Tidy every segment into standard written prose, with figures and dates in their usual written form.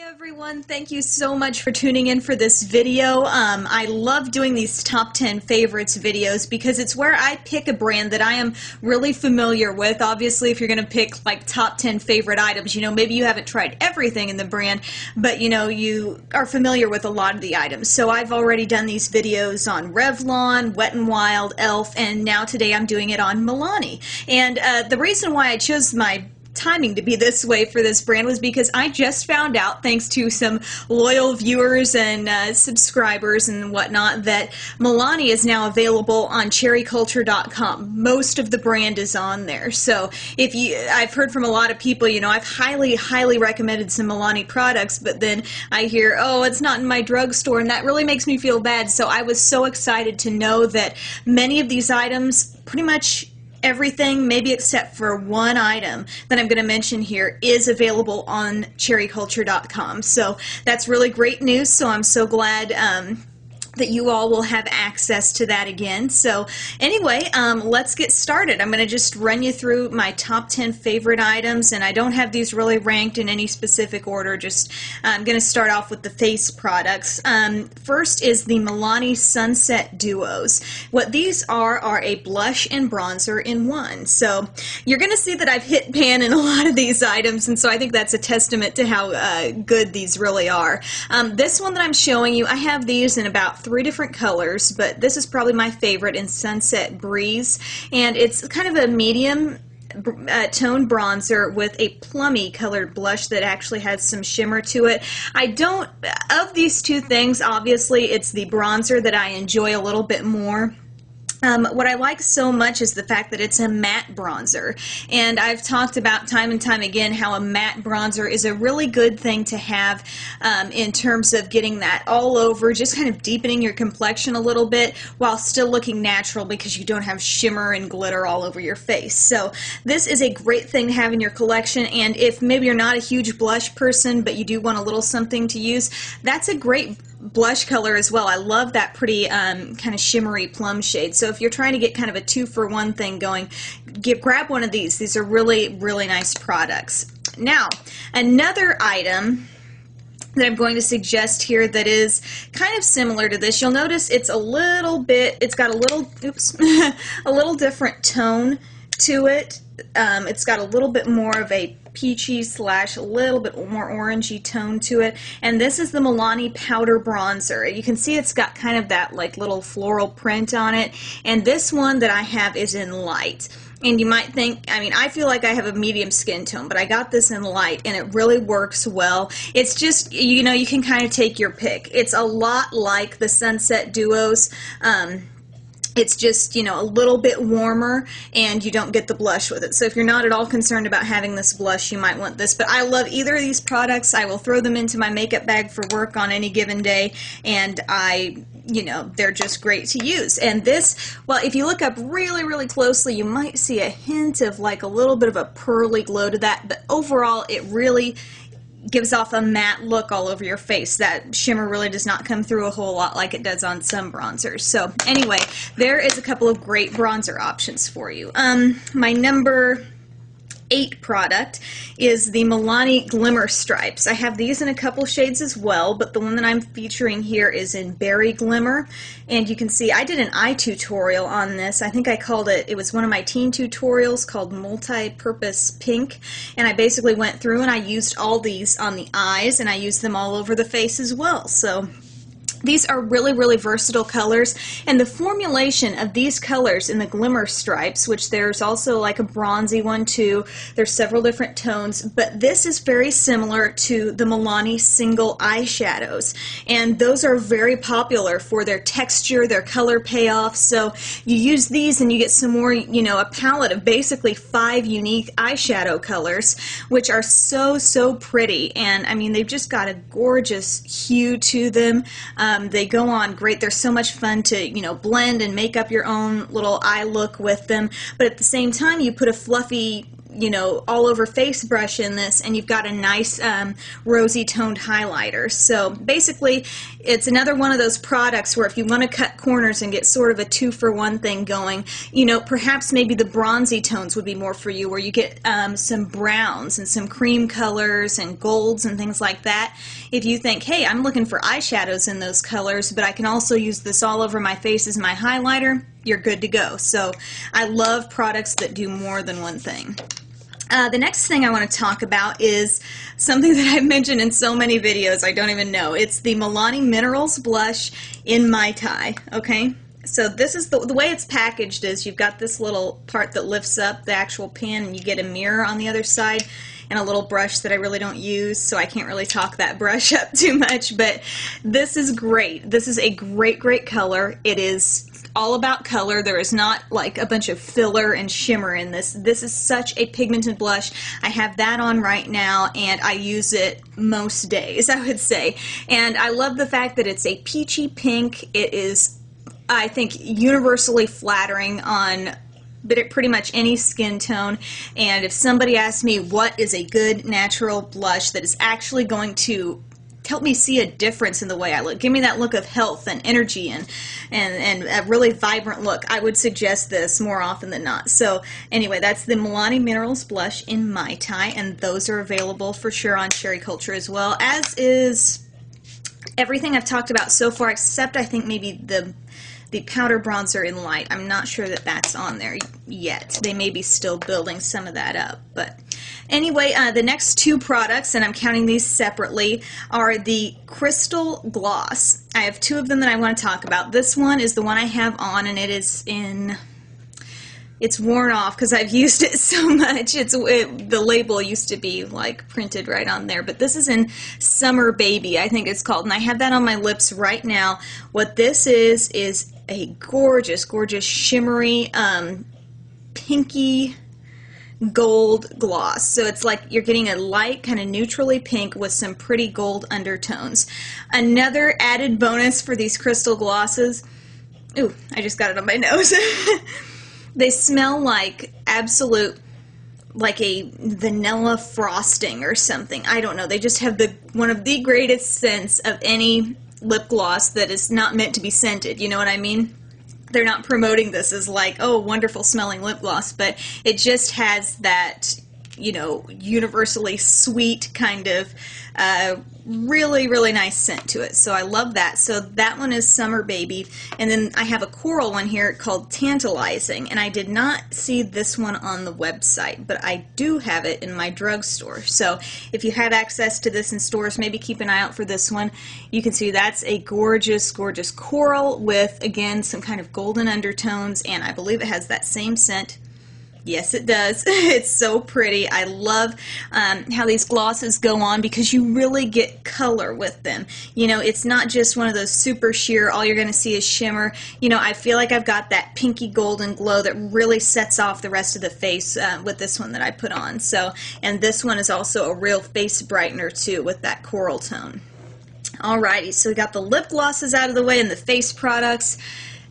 Everyone, thank you so much for tuning in for this video. I love doing these top 10 favorites videos because it's where I pick a brand that I am really familiar with. Obviously, if you're going to pick like top 10 favorite items, maybe you haven't tried everything in the brand, but you are familiar with a lot of the items. So I've already done these videos on Revlon, Wet n Wild, e.l.f., and now today I'm doing it on Milani. And the reason why I chose my timing to be this way for this brand was because I just found out, thanks to some loyal viewers and subscribers and whatnot, that Milani is now available on cherryculture.com. Most of the brand is on there. So I've heard from a lot of people, I've highly recommended some Milani products, but then I hear, oh, it's not in my drugstore, and that really makes me feel bad. So I was so excited to know that many of these items, pretty much everything, maybe except for one item that I'm going to mention here, is available on cherryculture.com. So that's really great news. So I'm so glad that you all will have access to that again. So anyway, let's get started. I'm going to just run you through my top 10 favorite items, and I don't have these really ranked in any specific order. Just I'm going to start off with the face products. First is the Milani Sunset Duos. What these are a blush and bronzer in one. So you're going to see that I've hit pan in a lot of these items, and so I think that's a testament to how good these really are. This one that I'm showing you, I have these in about 3 different colors, but this is probably my favorite in Sunset Breeze, and it's kind of a medium tone bronzer with a plummy colored blush that actually has some shimmer to it. Of these two things, obviously it's the bronzer that I enjoy a little bit more. What I like so much is the fact that it's a matte bronzer, and I've talked about time and time again how a matte bronzer is a really good thing to have in terms of getting that all over, just kind of deepening your complexion a little bit while still looking natural because you don't have shimmer and glitter all over your face. So this is a great thing to have in your collection, and if maybe you're not a huge blush person but you do want a little something to use, that's a great blush color as well. I love that pretty kind of shimmery plum shade. So if you're trying to get kind of a 2-for-1 thing going, grab one of these. These are really nice products. Now, another item that I'm going to suggest here that is kind of similar to this, you'll notice it's got a little, a little different tone to it. It's got a little bit more of a peachy / a little bit more orangey tone to it, and this is the Milani Powder Bronzer. You can see it's got kind of that like little floral print on it, and this one that I have is in light. And you might think, I feel like I have a medium skin tone, but I got this in light, and it really works well. It's just, you can kind of take your pick. It's a lot like the Sunset Duos. It's just, a little bit warmer, and you don't get the blush with it. So if you're not at all concerned about having this blush, you might want this. But I love either of these products. I will throw them into my makeup bag for work on any given day, and they're just great to use. And this, well, if you look up really closely, you might see a hint of like a little bit of a pearly glow to that, but overall it really gives off a matte look all over your face. That shimmer really does not come through a whole lot like it does on some bronzers. So anyway, there is a couple of great bronzer options for you. My number 8 product is the Milani Glimmer Stripes. I have these in a couple shades as well, but the one that I'm featuring here is in Berry Glimmer, and you can see I did an eye tutorial on this. I think I called it was one of my teen tutorials called Multi-Purpose Pink, and I basically went through and I used all these on the eyes, and I used them all over the face as well. So these are really versatile colors, and the formulation of these colors in the Glimmer Stripes, which there's also like a bronzy one too, there's several different tones, but this is very similar to the Milani single eyeshadows, and those are very popular for their texture, their color payoff. So you use these and you get some more, a palette of basically 5 unique eyeshadow colors, which are so pretty, and they've just got a gorgeous hue to them. They go on great. They're so much fun to, blend and make up your own little eye look with them. But at the same time, you put a fluffy, you know, all over face brush in this, and you've got a nice rosy toned highlighter. So basically it's another one of those products where if you want to cut corners and get sort of a 2-for-1 thing going, you know, perhaps maybe the bronzy tones would be more for you, where you get some browns and some cream colors and golds and things like that. If you think, hey, I'm looking for eyeshadows in those colors, but I can also use this all over my face as my highlighter, you're good to go. So I love products that do more than one thing. The next thing I want to talk about is something that I've mentioned in so many videos, I don't even know. It's the Milani Minerals Blush in Mai Tai, okay? So this is the way it's packaged is you've got this little part that lifts up the actual pan, and you get a mirror on the other side and a little brush that I really don't use, so I can't really talk that brush up too much, but this is great. This is a great, great color. It is all about color. There is not like a bunch of filler and shimmer in this. This is such a pigmented blush. I have that on right now, and I use it most days, I would say. And I love the fact that it's a peachy pink. It is, I think, universally flattering on pretty much any skin tone. And if somebody asks me what is a good natural blush that is actually going to help me see a difference in the way I look, give me that look of health and energy and a really vibrant look, I would suggest this more often than not. So anyway, that's the Milani Minerals Blush in Mai Tai, and those are available for sure on Cherry Culture as well, as is everything I've talked about so far, except I think maybe the powder bronzer in Light. I'm not sure that that's on there yet. They may be still building some of that up. But anyway, the next two products, and I'm counting these separately, are the Crystal Gloss. I have two of them that I want to talk about. This one is the one I have on, and it is in... It's worn off because I've used it so much. The label used to be like printed right on there, but this is in Summer Baby, I think it's called, and I have that on my lips right now. What this is a gorgeous, gorgeous shimmery pinky gold gloss. So it's like you're getting a light kind of neutrally pink with some pretty gold undertones. Another added bonus for these crystal glosses, ooh, I just got it on my nose. They smell like absolute, like a vanilla frosting or something. I don't know. They just have one of the greatest scents of any lip gloss that is not meant to be scented. You know what I mean? They're not promoting this as like, oh, wonderful smelling lip gloss, but it just has that, you know, universally sweet kind of really, really nice scent to it. So I love that. So that one is Summer Baby. And then I have a coral one here called Tantalizing. And I did not see this one on the website, but I do have it in my drugstore. So if you have access to this in stores, maybe keep an eye out for this one. You can see that's a gorgeous, gorgeous coral with, again, some kind of golden undertones. And I believe it has that same scent. Yes, it does. It's so pretty. I love how these glosses go on because you really get color with them. You know, it's not just one of those super sheer, all you're going to see is shimmer. You know, I feel like I've got that pinky golden glow that really sets off the rest of the face with this one that I put on. So, and this one is also a real face brightener too with that coral tone. Alrighty, so we got the lip glosses out of the way and the face products.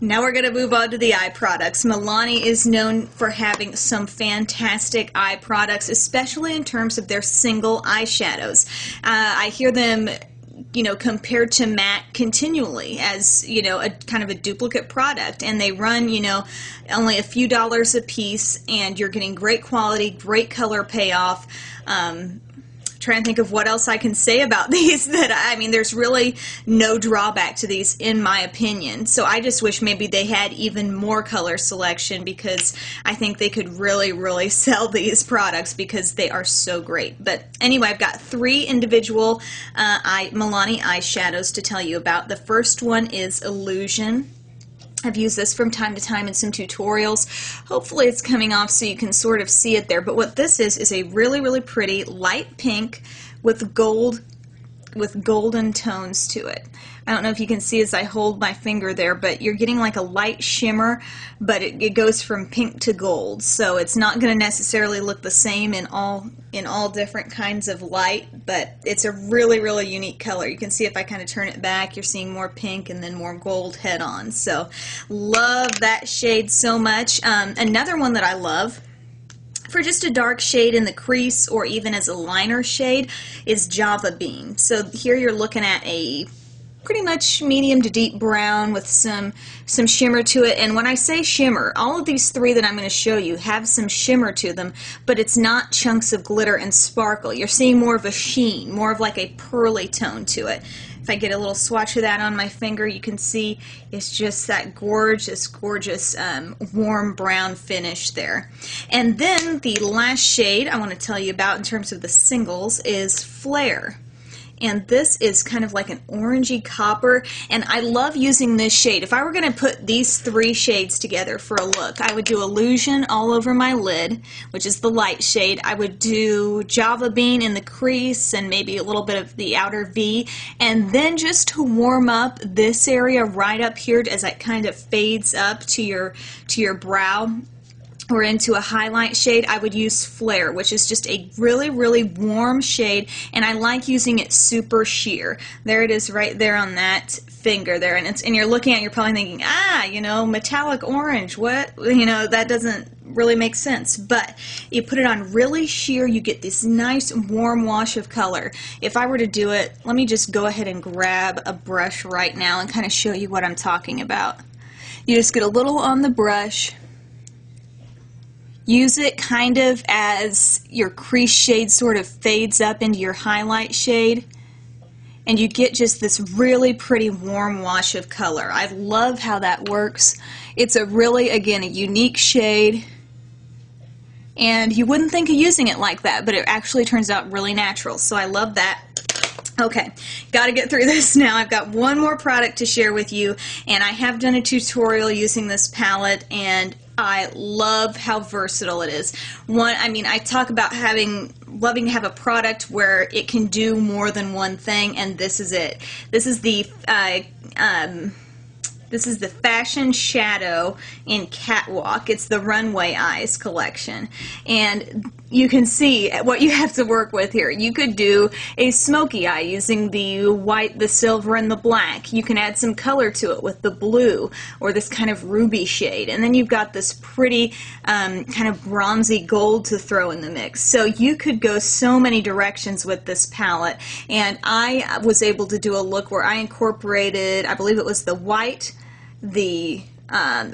Now we're going to move on to the eye products. Milani is known for having some fantastic eye products, especially in terms of their single eyeshadows. I hear them, you know, compared to matte continually as, you know, a kind of a duplicate product, and they run, you know, only a few dollars a piece, and you're getting great quality, great color payoff. Trying to think of what else I can say about these. I mean, there's really no drawback to these in my opinion. So I just wish maybe they had even more color selection, because I think they could really, really sell these products because they are so great. But anyway, I've got three individual Milani eyeshadows to tell you about. The first one is Illusion. I've used this from time to time in some tutorials. Hopefully it's coming off so you can sort of see it there. But what this is a really, really pretty light pink with golden tones to it. I don't know if you can see as I hold my finger there, but you're getting like a light shimmer, but it goes from pink to gold. So it's not going to necessarily look the same in all different kinds of light, but it's a really, really unique color. You can see if I kind of turn it back, you're seeing more pink and then more gold head on. So love that shade so much. Another one that I love for just a dark shade in the crease or even as a liner shade is Java Bean. So here you're looking at a pretty much medium to deep brown with some shimmer to it. And when I say shimmer, all of these three that I'm going to show you have some shimmer to them, but it's not chunks of glitter and sparkle. You're seeing more of a sheen, more of like a pearly tone to it. If I get a little swatch of that on my finger, you can see it's just that gorgeous, gorgeous warm brown finish there. And then the last shade I want to tell you about in terms of the singles is Flare. And this is kind of like an orangey copper, and I love using this shade. If I were going to put these three shades together for a look, I would do Illusion all over my lid, which is the light shade. I would do Java Bean in the crease and maybe a little bit of the outer V, and then just to warm up this area right up here as it kind of fades up to your brow or into a highlight shade, I would use Flare, which is just a really, really warm shade, and I like using it super sheer. There it is right there on that finger there, and you're looking at it, you're probably thinking, you know, metallic orange, what? You know, that doesn't really make sense, but you put it on really sheer, you get this nice warm wash of color. If I were to do it, let me just go ahead and grab a brush right now and kind of show you what I'm talking about. You just get a little on the brush, use it kind of as your crease shade sort of fades up into your highlight shade, and you get just this really pretty warm wash of color. I love how that works. It's a really, again, a unique shade, and you wouldn't think of using it like that, but it actually turns out really natural, so I love that. Okay, got to get through this now. I've got one more product to share with you, and I have done a tutorial using this palette, and I love how versatile it is. I talk about loving to have a product where it can do more than one thing, and this is it. This is the Fashion Shadow in Catwalk. It's the Runway Eyes collection. And you can see what you have to work with here. You could do a smoky eye using the white, the silver, and the black. You can add some color to it with the blue or this kind of ruby shade. And then you've got this pretty kind of bronzy gold to throw in the mix. So you could go so many directions with this palette. And I was able to do a look where I incorporated, I believe it was the white, the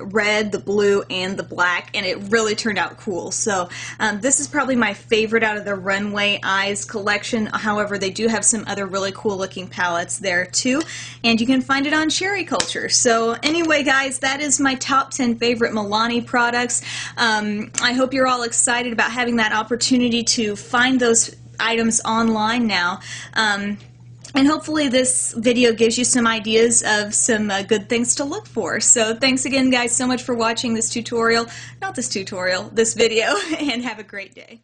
red, the blue, and the black, and it really turned out cool. So this is probably my favorite out of the Runway Eyes collection. However, they do have some other really cool looking palettes there too, and you can find it on Cherry Culture. So anyway, guys, that is my top 10 favorite Milani products. I hope you're all excited about having that opportunity to find those items online now. And hopefully this video gives you some ideas of some good things to look for. So thanks again, guys, so much for watching this video, and have a great day.